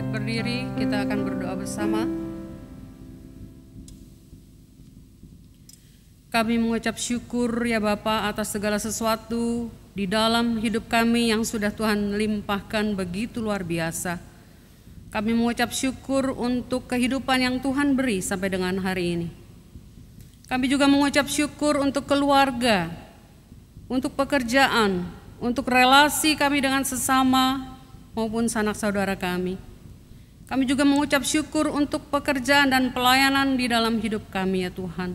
Berdiri, kita akan berdoa bersama. Kami mengucap syukur ya Bapa atas segala sesuatu di dalam hidup kami yang sudah Tuhan limpahkan begitu luar biasa. Kami mengucap syukur untuk kehidupan yang Tuhan beri sampai dengan hari ini. Kami juga mengucap syukur untuk keluarga, untuk pekerjaan, untuk relasi kami dengan sesama maupun sanak saudara kami. Kami juga mengucap syukur untuk pekerjaan dan pelayanan di dalam hidup kami ya Tuhan.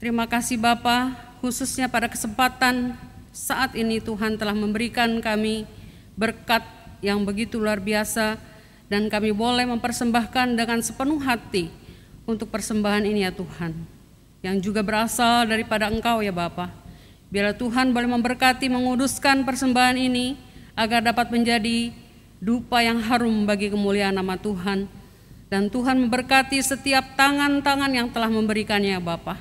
Terima kasih Bapa, khususnya pada kesempatan saat ini Tuhan telah memberikan kami berkat yang begitu luar biasa dan kami boleh mempersembahkan dengan sepenuh hati untuk persembahan ini ya Tuhan. Yang juga berasal daripada Engkau ya Bapa. Biarlah Tuhan boleh memberkati, menguduskan persembahan ini agar dapat menjadi dupa yang harum bagi kemuliaan nama Tuhan. Dan Tuhan memberkati setiap tangan-tangan yang telah memberikannya Bapa.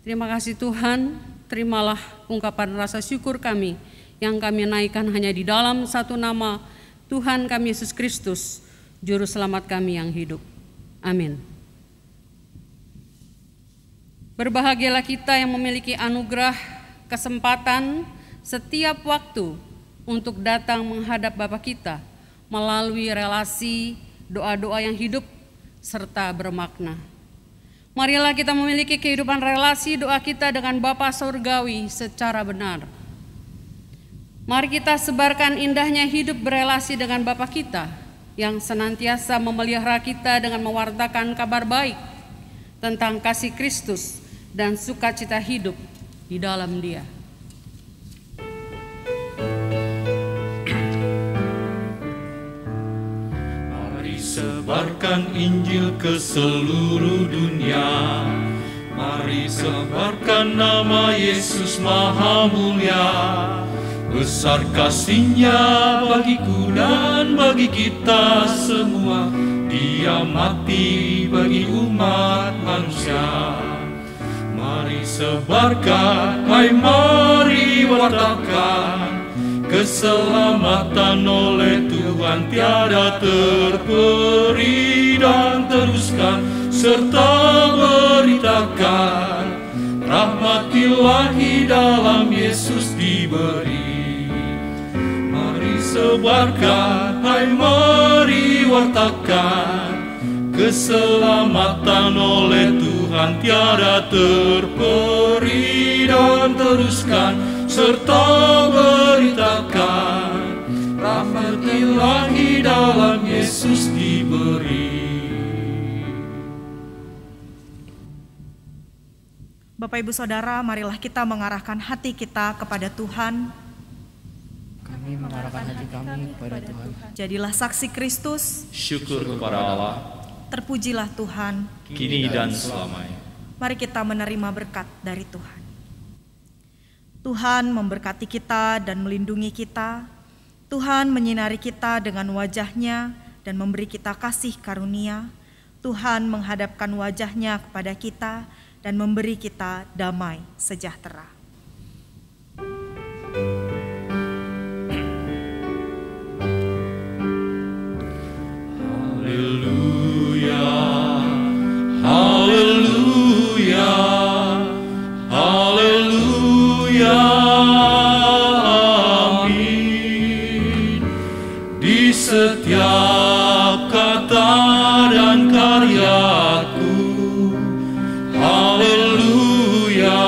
Terima kasih Tuhan, terimalah ungkapan rasa syukur kami yang kami naikkan hanya di dalam satu nama Tuhan kami Yesus Kristus, Juru Selamat kami yang hidup. Amin. Berbahagialah kita yang memiliki anugerah, kesempatan setiap waktu untuk datang menghadap Bapa kita melalui relasi doa-doa yang hidup serta bermakna. Marilah kita memiliki kehidupan relasi doa kita dengan Bapa Surgawi secara benar. Mari kita sebarkan indahnya hidup berelasi dengan Bapa kita yang senantiasa memelihara kita dengan mewartakan kabar baik tentang kasih Kristus dan sukacita hidup di dalam Dia. Sebarkan Injil ke seluruh dunia. Mari sebarkan nama Yesus Maha Mulia. Besar kasih-Nya bagiku dan bagi kita semua. Dia mati bagi umat manusia. Mari sebarkan, hai mari wartakan. Keselamatan oleh Tuhan tiada terperi, dan teruskan serta beritakan rahmat ilahi dalam Yesus diberi. Mari sebarkan, hai mari wartakan. Keselamatan oleh Tuhan tiada terperi, dan teruskan serta beritakan rahmat ilahi dalam Yesus diberi. Bapak Ibu Saudara, marilah kita mengarahkan hati kita kepada Tuhan. Kami mengarahkan hati kami kepada Tuhan. Jadilah saksi Kristus. Syukur kepada Allah. Terpujilah Tuhan. Kini dan selamanya. Mari kita menerima berkat dari Tuhan. Tuhan memberkati kita dan melindungi kita. Tuhan menyinari kita dengan wajah-Nya dan memberi kita kasih karunia. Tuhan menghadapkan wajah-Nya kepada kita dan memberi kita damai sejahtera. Haleluya, haleluya, haleluya, amin. Di setiap kata dan karyaku, haleluya,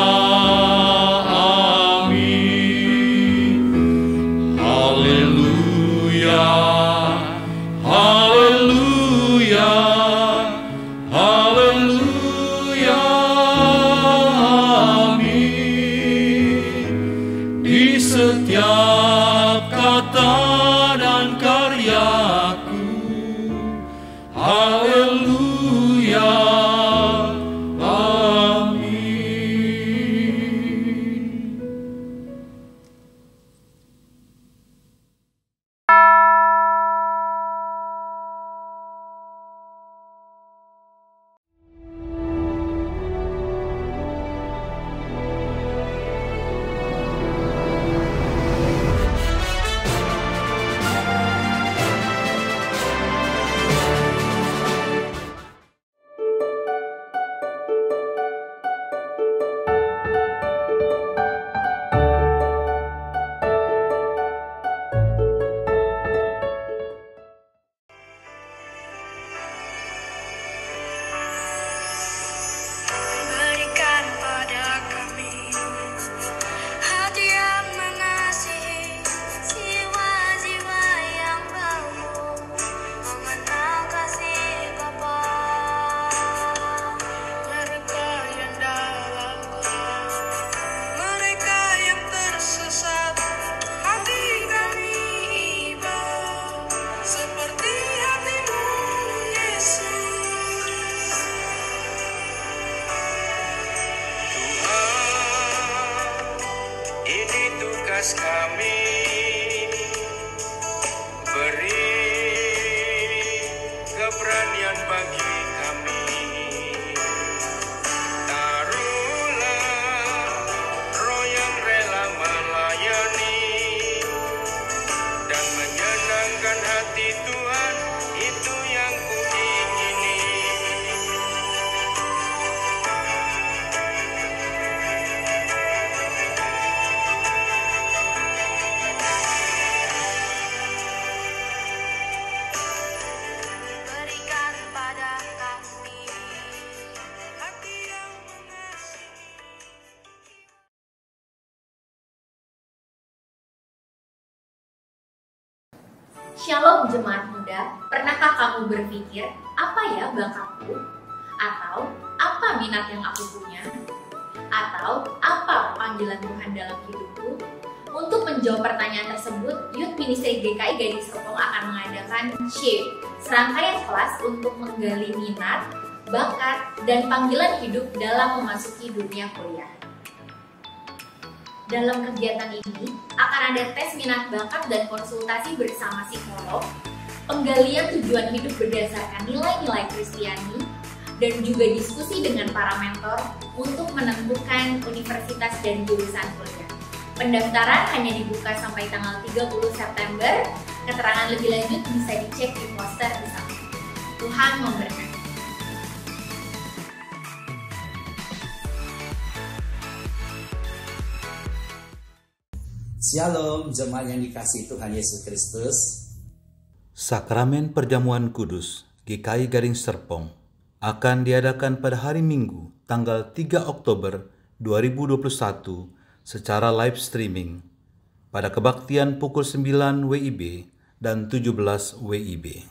amin. Haleluya, haleluya, haleluya, amin. Di setiap kata dan karyaku, haleluya, amin. Berikan pada kami hati yang mengasihi, jiwa-jiwa yang mau mengenal kasih Bapa. Mereka yang dalam gelap, mereka yang tersesat, hati kami iba seperti hatimu, Yesus. Ini tugas kami, beri keberanian bagi kami. Taruhlah roh yang rela melayani dan menyenangkan hati Tuhan, itu yang kuingini. Berikan pada kami hati yang mengasihi. Shalom jemaat muda, pernahkah kamu berpikir, apa ya bakatku? Atau apa minat yang aku punya? Atau apa panggilan Tuhan dalam hidupku? Untuk menjawab pertanyaan tersebut, Youth Ministry GKI Gading Serpong akan mengadakan Shape, serangkaian kelas untuk menggali minat, bakat, dan panggilan hidup dalam memasuki dunia kuliah. Dalam kegiatan ini akan ada tes minat bakat dan konsultasi bersama psikolog, penggalian tujuan hidup berdasarkan nilai-nilai Kristiani, dan juga diskusi dengan para mentor untuk menentukan universitas dan jurusan kuliah. Pendaftaran hanya dibuka sampai tanggal 30 September. Keterangan lebih lanjut bisa dicek di poster di sana. Tuhan memberkati. Shalom jemaat yang dikasihi Tuhan Yesus Kristus. Sakramen Perjamuan Kudus GKI Gading Serpong akan diadakan pada hari Minggu tanggal 3 Oktober 2021 secara live streaming pada kebaktian pukul 9 WIB dan 17 WIB.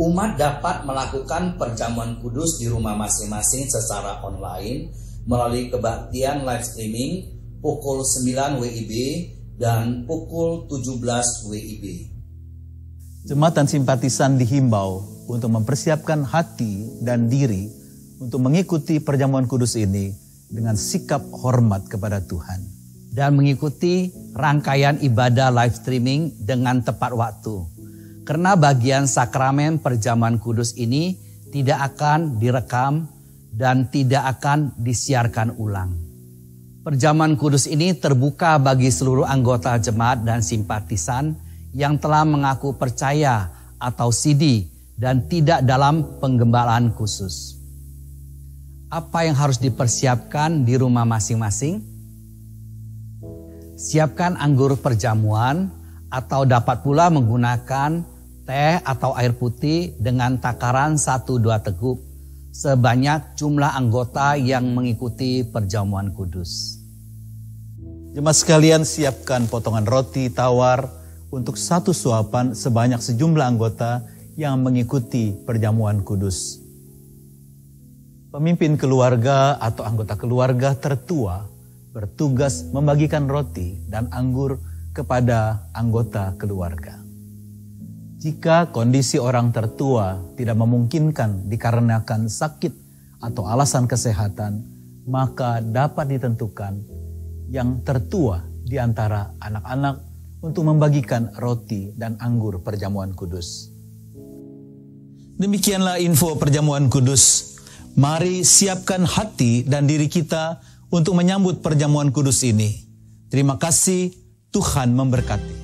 Umat dapat melakukan perjamuan kudus di rumah masing-masing secara online melalui kebaktian live streaming pukul 9 WIB dan pukul 17 WIB. Jemaat dan simpatisan dihimbau untuk mempersiapkan hati dan diri untuk mengikuti perjamuan kudus ini dengan sikap hormat kepada Tuhan. Dan mengikuti rangkaian ibadah live streaming dengan tepat waktu. Karena bagian sakramen perjamuan kudus ini tidak akan direkam dan tidak akan disiarkan ulang. Perjamuan kudus ini terbuka bagi seluruh anggota jemaat dan simpatisan yang telah mengaku percaya atau sidi dan tidak dalam penggembalaan khusus. Apa yang harus dipersiapkan di rumah masing-masing? Siapkan anggur perjamuan atau dapat pula menggunakan teh atau air putih dengan takaran 1-2 teguk sebanyak jumlah anggota yang mengikuti perjamuan kudus. Jemaat sekalian, siapkan potongan roti tawar untuk 1 suapan sebanyak sejumlah anggota yang mengikuti perjamuan kudus. Pemimpin keluarga atau anggota keluarga tertua bertugas membagikan roti dan anggur kepada anggota keluarga. Jika kondisi orang tertua tidak memungkinkan dikarenakan sakit atau alasan kesehatan, maka dapat ditentukan yang tertua di antara anak-anak untuk membagikan roti dan anggur perjamuan kudus. Demikianlah info perjamuan kudus. Mari siapkan hati dan diri kita untuk menyambut perjamuan kudus ini. Terima kasih, Tuhan memberkati.